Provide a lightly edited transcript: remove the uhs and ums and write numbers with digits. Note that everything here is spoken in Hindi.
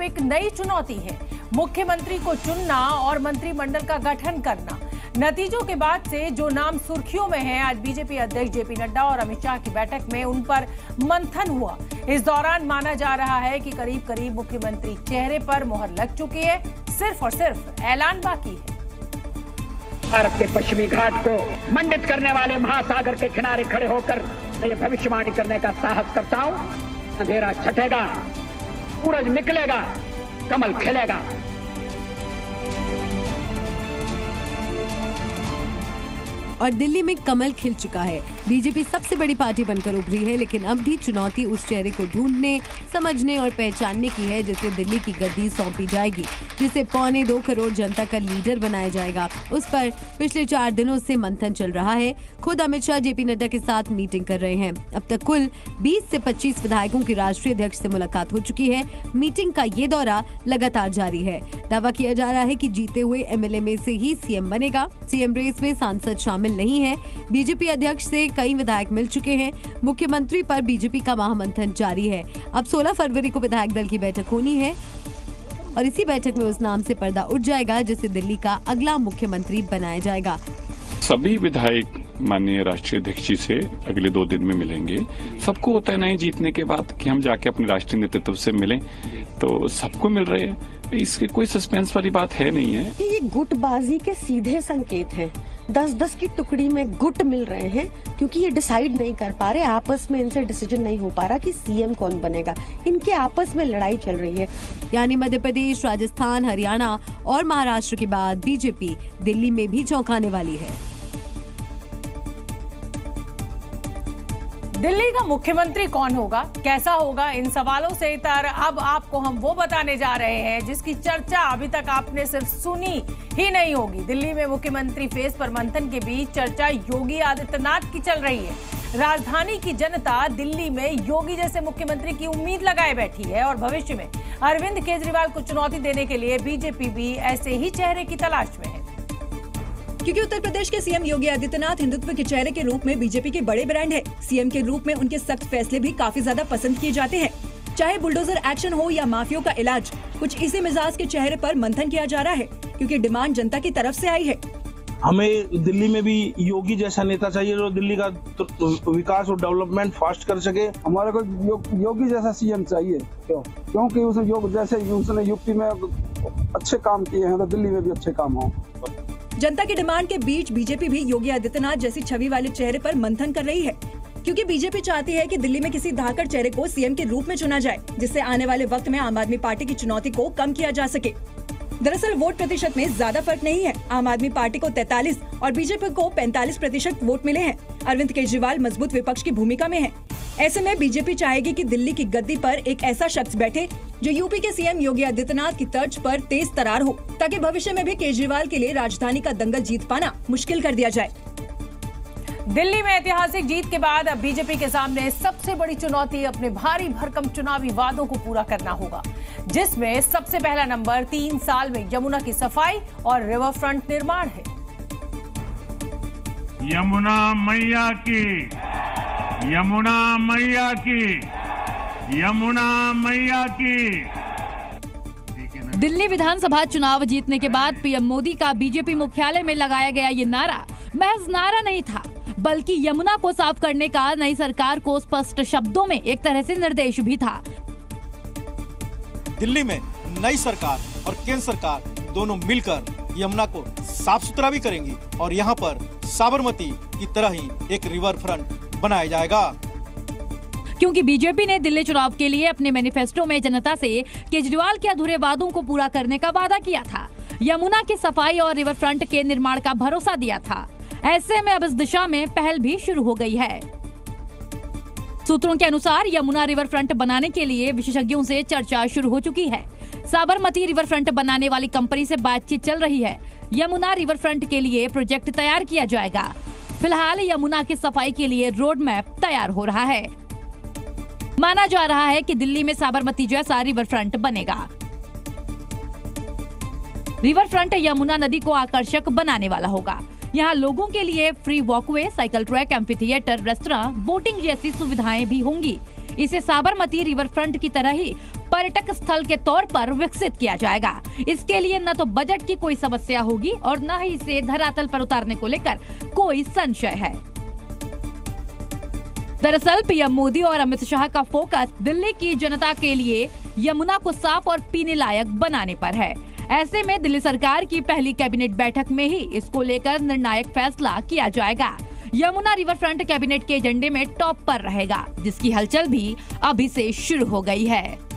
एक नई चुनौती है। मुख्यमंत्री को चुनना और मंत्रिमंडल का गठन करना। नतीजों के बाद से जो नाम सुर्खियों में है, आज बीजेपी अध्यक्ष जेपी नड्डा और अमित शाह की बैठक में उन पर मंथन हुआ। इस दौरान माना जा रहा है कि करीब करीब मुख्यमंत्री चेहरे पर मोहर लग चुकी है, सिर्फ और सिर्फ ऐलान बाकी है। भारत के पश्चिमी घाट को मंडित करने वाले महासागर के किनारे खड़े होकर मैं भविष्यवाणी करने का साहस करता हूं। अंधेरा छटेगा, सूरज निकलेगा, कमल खिलेगा। और दिल्ली में कमल खिल चुका है। बीजेपी सबसे बड़ी पार्टी बनकर उभरी है, लेकिन अब भी चुनौती उस चेहरे को ढूंढने, समझने और पहचानने की है जिसे दिल्ली की गद्दी सौंपी जाएगी, जिसे 1.25 करोड़ जनता का लीडर बनाया जाएगा। उस पर पिछले 4 दिनों से मंथन चल रहा है। खुद अमित शाह जेपी नड्डा के साथ मीटिंग कर रहे हैं। अब तक कुल 20 से 25 विधायकों की राष्ट्रीय अध्यक्ष से मुलाकात हो चुकी है। मीटिंग का ये दौरा लगातार जारी है। दावा किया जा रहा है कि जीते हुए एमएलए में से ही सीएम बनेगा। सीएम रेस में सांसद शामिल नहीं है। बीजेपी अध्यक्ष से कई विधायक मिल चुके हैं। मुख्यमंत्री पर बीजेपी का महामंथन जारी है। अब 16 फरवरी को विधायक दल की बैठक होनी है और इसी बैठक में उस नाम से पर्दा उठ जाएगा जिसे दिल्ली का अगला मुख्यमंत्री बनाया जाएगा। सभी विधायक माननीय राष्ट्रीय अध्यक्ष जी से अगले 2 दिन में मिलेंगे। सबको होता है नहीं जीतने के बाद कि हम जाके अपने राष्ट्रीय नेतृत्व से मिलें, तो सबको मिल रहे हैं। इसके कोई सस्पेंस वाली बात है नहीं है। ये गुटबाजी के सीधे संकेत हैं। 10-10 की टुकड़ी में गुट मिल रहे हैं क्योंकि ये डिसाइड नहीं कर पा रहे, आपस में इनसे डिसीजन नहीं हो पा रहा कि सीएम कौन बनेगा। इनके आपस में लड़ाई चल रही है। यानी मध्य प्रदेश, राजस्थान, हरियाणा और महाराष्ट्र के बाद बीजेपी दिल्ली में भी चौंकाने वाली है। दिल्ली का मुख्यमंत्री कौन होगा, कैसा होगा, इन सवालों से इतर अब आपको हम वो बताने जा रहे हैं जिसकी चर्चा अभी तक आपने सिर्फ सुनी ही नहीं होगी। दिल्ली में मुख्यमंत्री फेस पर मंथन के बीच चर्चा योगी आदित्यनाथ की चल रही है। राजधानी की जनता दिल्ली में योगी जैसे मुख्यमंत्री की उम्मीद लगाए बैठी है और भविष्य में अरविंद केजरीवाल को चुनौती देने के लिए बीजेपी भी ऐसे ही चेहरे की तलाश में है। क्योंकि उत्तर प्रदेश के सीएम योगी आदित्यनाथ हिंदुत्व के चेहरे के रूप में बीजेपी के बड़े ब्रांड है। सीएम के रूप में उनके सख्त फैसले भी काफी ज्यादा पसंद किए जाते हैं। चाहे बुलडोजर एक्शन हो या माफियों का इलाज, कुछ इसी मिजाज के चेहरे पर मंथन किया जा रहा है क्योंकि डिमांड जनता की तरफ से आई है। हमें दिल्ली में भी योगी जैसा नेता चाहिए जो दिल्ली का विकास और डेवलपमेंट फास्ट कर सके। हमारे को योगी जैसा सीएम चाहिए, क्योंकि उसने यूपी में अच्छे काम किए हैं तो दिल्ली में भी अच्छे काम हो। जनता की डिमांड के बीच बीजेपी भी योगी आदित्यनाथ जैसी छवि वाले चेहरे पर मंथन कर रही है, क्योंकि बीजेपी चाहती है कि दिल्ली में किसी धाकड़ चेहरे को सीएम के रूप में चुना जाए, जिससे आने वाले वक्त में आम आदमी पार्टी की चुनौती को कम किया जा सके। दरअसल वोट प्रतिशत में ज्यादा फर्क नहीं है। आम आदमी पार्टी को 43 और बीजेपी को 45% वोट मिले हैं। अरविंद केजरीवाल मजबूत विपक्ष की भूमिका में है। ऐसे में बीजेपी चाहेगी कि दिल्ली की गद्दी पर एक ऐसा शख्स बैठे जो यूपी के सीएम योगी आदित्यनाथ की तर्ज पर तेज तरार हो, ताकि भविष्य में भी केजरीवाल के लिए राजधानी का दंगल जीत पाना मुश्किल कर दिया जाए। दिल्ली में ऐतिहासिक जीत के बाद अब बीजेपी के सामने सबसे बड़ी चुनौती अपने भारी भरकम चुनावी वादों को पूरा करना होगा, जिसमें सबसे पहला नंबर 3 साल में यमुना की सफाई और रिवर फ्रंट निर्माण है। यमुना मैया की, यमुना मैया की, यमुना मैया की। दिल्ली विधानसभा चुनाव जीतने के बाद पीएम मोदी का बीजेपी मुख्यालय में लगाया गया ये नारा महज नारा नहीं था, बल्कि यमुना को साफ करने का नई सरकार को स्पष्ट शब्दों में एक तरह से निर्देश भी था। दिल्ली में नई सरकार और केंद्र सरकार दोनों मिलकर यमुना को साफ सुथरा भी करेंगी और यहाँ पर साबरमती की तरह ही एक रिवर फ्रंट बनाया जाएगा। क्योंकि बीजेपी ने दिल्ली चुनाव के लिए अपने मैनिफेस्टो में जनता से केजरीवाल के अधूरे वादों को पूरा करने का वादा किया था। यमुना की सफाई और रिवर फ्रंट के निर्माण का भरोसा दिया था। ऐसे में अब इस दिशा में पहल भी शुरू हो गई है। सूत्रों के अनुसार यमुना रिवर फ्रंट बनाने के लिए विशेषज्ञों से चर्चा शुरू हो चुकी है। साबरमती रिवर फ्रंट बनाने वाली कंपनी से बातचीत चल रही है। यमुना रिवर फ्रंट के लिए प्रोजेक्ट तैयार किया जाएगा। फिलहाल यमुना की सफाई के लिए रोड मैप तैयार हो रहा है। माना जा रहा है कि दिल्ली में साबरमती जैसा रिवर फ्रंट बनेगा। रिवर फ्रंट यमुना नदी को आकर्षक बनाने वाला होगा। यहाँ लोगों के लिए free walkway, cycle track, amphi theatre, restaurant, boating जैसी सुविधाएं भी होंगी। इसे साबरमती रिवर फ्रंट की तरह ही पर्यटक स्थल के तौर पर विकसित किया जाएगा। इसके लिए न तो बजट की कोई समस्या होगी और न ही इसे धरातल पर उतारने को लेकर कोई संशय है। दरअसल पीएम मोदी और अमित शाह का फोकस दिल्ली की जनता के लिए यमुना को साफ और पीने लायक बनाने पर है। ऐसे में दिल्ली सरकार की पहली कैबिनेट बैठक में ही इसको लेकर निर्णायक फैसला किया जाएगा। यमुना रिवर फ्रंट कैबिनेट के एजेंडे में टॉप पर रहेगा, जिसकी हलचल भी अभी से शुरू हो गई है।